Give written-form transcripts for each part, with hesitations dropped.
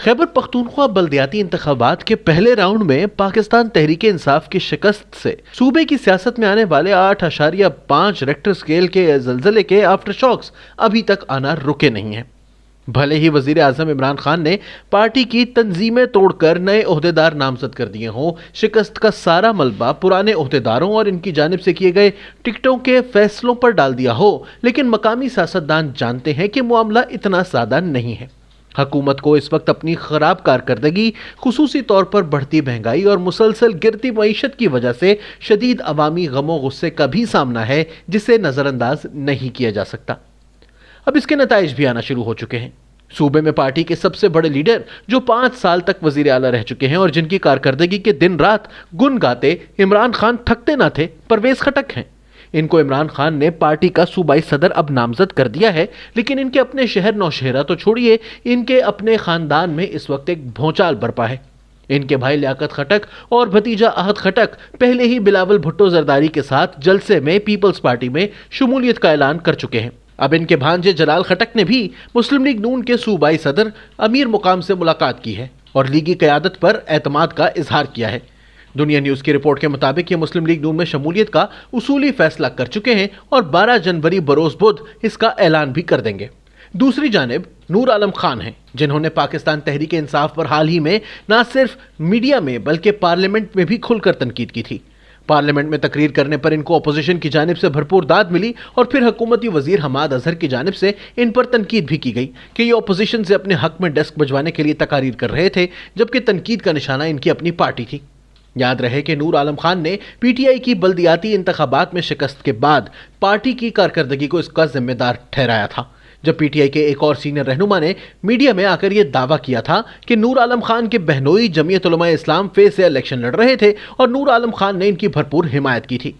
خیبر پختونخوا بلدیاتی انتخابات کے پہلے راؤنڈ میں پاکستان تحریک انصاف کی شکست سے صوبے کی سیاست میں آنے والے 8.5 ریکٹر سکیل کے زلزلے کے آفٹر شاکس ابھی تک آنا رکے نہیں ہیں۔ بھلے ہی وزیر اعظم عمران خان نے پارٹی کی تنظیمیں توڑ کر نئے عہدیدار نامزد کر دیے ہوں، شکست کا سارا ملبہ پرانے عہدیداروں اور ان کی جانب سے کیے گئے ٹکٹوں کے فیصلوں پر ڈال دیا ہو، لیکن مقامی سیاستدان جانتے ہیں کہ معاملہ اتنا سادہ نہیں ہے۔ حکومت کو اس وقت اپنی خراب کارکردگی، خصوصی طور پر بڑھتی مہنگائی اور مسلسل گرتی معیشت کی وجہ سے شدید عوامی غم و غصے کا بھی سامنا ہے، جسے نظر انداز نہیں کیا جا سکتا۔ اب اس کے نتائج بھی آنا شروع ہو چکے ہیں۔ صوبے میں پارٹی کے سب سے بڑے لیڈر جو 5 سال تک وزیر اعلیٰ رہ چکے ہیں اور جن کی کارکردگی کے دن رات گن گاتے عمران خان تھکتے نہ تھے، پرویز خٹک ہیں۔ ان کو عمران خان نے پارٹی کا صوبائی صدر اب نامزد کر دیا ہے، لیکن ان کے اپنے شہر نوشہرہ تو چھوڑیے، ان کے اپنے خاندان میں اس وقت ایک بھونچال برپا ہے۔ ان کے بھائی لیاقت خٹک اور بھتیجا احد خٹک پہلے ہی بلاول بھٹو زرداری کے ساتھ جلسے میں پیپلز پارٹی میں شمولیت کا اعلان کر چکے ہیں۔ اب ان کے بھانجے جلال خٹک نے بھی مسلم لیگ نون کے صوبائی صدر امیر مقام سے ملاقات کی ہے اور لیگی قیادت پر اعتماد کا اظہار کیا ہے۔ دنیا نیوز کی رپورٹ کے مطابق یہ مسلم لیگ نون میں شمولیت کا اصولی فیصلہ کر چکے ہیں اور 12 جنوری بروز بدھ اس کا اعلان بھی کر دیں گے۔ دوسری جانب نور عالم خان ہیں، جنہوں نے پاکستان تحریک انصاف پر حال ہی میں نہ صرف میڈیا میں بلکہ پارلیمنٹ میں بھی کھل کر تنقید کی تھی۔ پارلیمنٹ میں تقریر کرنے پر ان کو اپوزیشن کی جانب سے بھرپور داد ملی اور پھر حکومتی وزیر حماد اظہر کی جانب سے ان پر تنقید بھی کی گئی کہ یہ اپوزیشن سے اپنے حق میں ڈیسک بجوانے کے لیے تقاریر کر رہے تھے، جبکہ تنقید کا نشانہ ان کی اپنی پارٹی تھی۔ یاد رہے کہ نور عالم خان نے پی ٹی آئی کی بلدیاتی انتخابات میں شکست کے بعد پارٹی کی کارکردگی کو اس کا ذمہ دار ٹھہرایا تھا، جب پی ٹی آئی کے ایک اور سینئر رہنما نے میڈیا میں آ کر یہ دعویٰ کیا تھا کہ نور عالم خان کے بہنوئی جمعیت علماء اسلام فے سے الیکشن لڑ رہے تھے اور نور عالم خان نے ان کی بھرپور حمایت کی تھی۔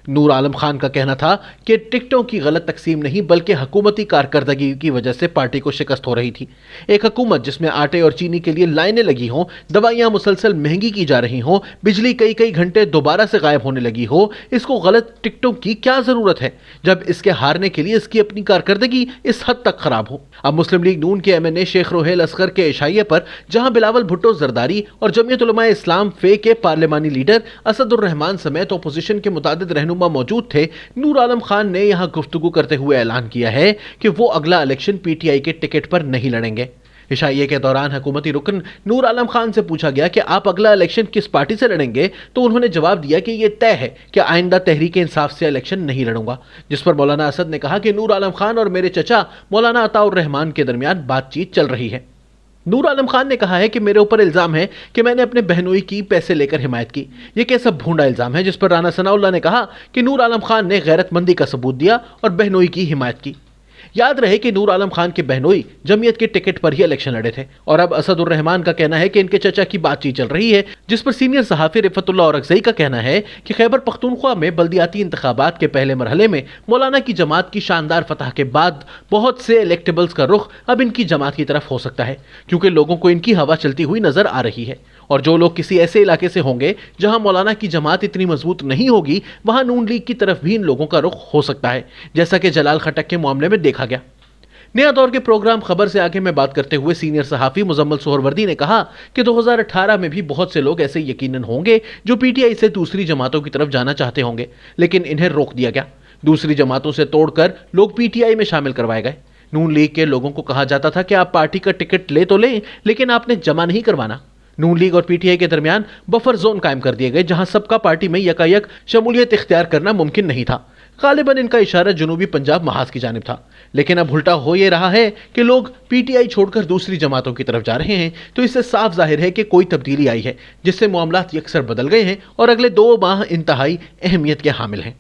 نور عالم خان کا کہنا تھا کہ ٹکٹوں کی غلط تقسیم نہیں بلکہ حکومتی کارکردگی کی وجہ سے پارٹی کو شکست ہو رہی تھی۔ ایک حکومت جس میں آٹے اور چینی کے لیے لائنیں لگی ہوں، دوائیاں مسلسل مہنگی کی جا رہی ہوں، بجلی کئی گھنٹے دوبارہ سے غائب ہونے لگی ہو، اس کو غلط ٹکٹوں کی کیا ضرورت ہے جب اس کے ہارنے کے لیے اس کی اپنی کارکردگی اس حد تک خراب ہو۔ اب مسلم لیگ نون کے ایم این اے شیخ روہیل اصغر کے عشائیے پر جہاں بلاول بھٹو زرداری اور جمعیت علماء اسلام فے کے پارلیمانی لیڈر اسد الرحمان سمیت اپوزیشن کے متعدد رہنما موجود تھے، نور عالم خان نے یہاں گفتگو کرتے ہوئے اعلان کیا ہے کہ وہ اگلا الیکشن پی ٹی آئی کے ٹکٹ پر نہیں لڑیں گے۔ عشائیے کے دوران حکومتی رکن نور عالم خان سے پوچھا گیا کہ آپ اگلا الیکشن کس پارٹی سے لڑیں گے، تو انہوں نے جواب دیا کہ یہ طے ہے کہ آئندہ تحریک انصاف سے الیکشن نہیں لڑوں گا، جس پر مولانا اسد نے کہا کہ نور عالم خان اور میرے چچا مولانا عطاء الرحمان کے درمیان بات چیت چل رہی ہے۔ نور عالم خان نے کہا ہے کہ میرے اوپر الزام ہے کہ میں نے اپنے بہنوئی کی پیسے لے کر حمایت کی۔ یہ کیسا بھونڈا الزام ہے، جس پر رانا ثناء اللہ نے کہا کہ نور عالم خان نے غیرت مندی کا ثبوت دیا اور بہنوئی کی حمایت کی۔ یاد رہے کہ نور عالم خان کے بہنوئی جمعیت کے ٹکٹ پر ہی الیکشن لڑے تھے اور اب اسد الرحمان کا کہنا ہے کہ ان کے چچا کی بات چیت چل رہی ہے، جس پر سینئر صحافی رفعت اللہ اورکزئی کا کہنا ہے کہ خیبر پختونخوا میں بلدیاتی انتخابات کے پہلے مرحلے میں مولانا کی جماعت کی شاندار فتح کے بعد بہت سے الیکٹیبلز کا رخ اب ان کی جماعت کی طرف ہو سکتا ہے، کیونکہ لوگوں کو ان کی ہوا چلتی ہوئی نظر آ رہی ہے، اور جو لوگ کسی ایسے علاقے سے ہوں گے جہاں مولانا کی جماعت اتنی مضبوط نہیں ہوگی، وہاں نون لیگ کی طرف بھی ان لوگوں کا رخ ہو سکتا ہے، جیسا کہ جلال خٹک کے معاملے میں دیکھا گیا۔ نیا دور کے پروگرام خبر سے آگے میں بات کرتے ہوئے سینئر صحافی مزمل سہروردی نے کہا کہ 2018 میں بھی بہت سے لوگ ایسے یقیناً ہوں گے جو پی ٹی آئی سے دوسری جماعتوں کی طرف جانا چاہتے ہوں گے، لیکن انہیں روک دیا گیا۔ دوسری جماعتوں سے توڑ کر لوگ پی ٹی آئی میں شامل کروائے گئے۔ نون لیگ کے لوگوں کو کہا جاتا تھا کہ آپ پارٹی کا ٹکٹ لے تو لیں، لیکن آپ نے جمع نہیں کروانا۔ نون لیگ اور پی ٹی آئی کے درمیان بفر زون قائم کر دیے گئے، جہاں سب کا پارٹی میں یکایک شمولیت اختیار کرنا ممکن نہیں تھا۔ غالباً ان کا اشارہ جنوبی پنجاب محاذ کی جانب تھا، لیکن اب الٹا ہو یہ رہا ہے کہ لوگ پی ٹی آئی چھوڑ کر دوسری جماعتوں کی طرف جا رہے ہیں، تو اس سے صاف ظاہر ہے کہ کوئی تبدیلی آئی ہے، جس سے معاملات یکسر بدل گئے ہیں اور اگلے 2 ماہ انتہائی اہمیت کے حامل ہیں۔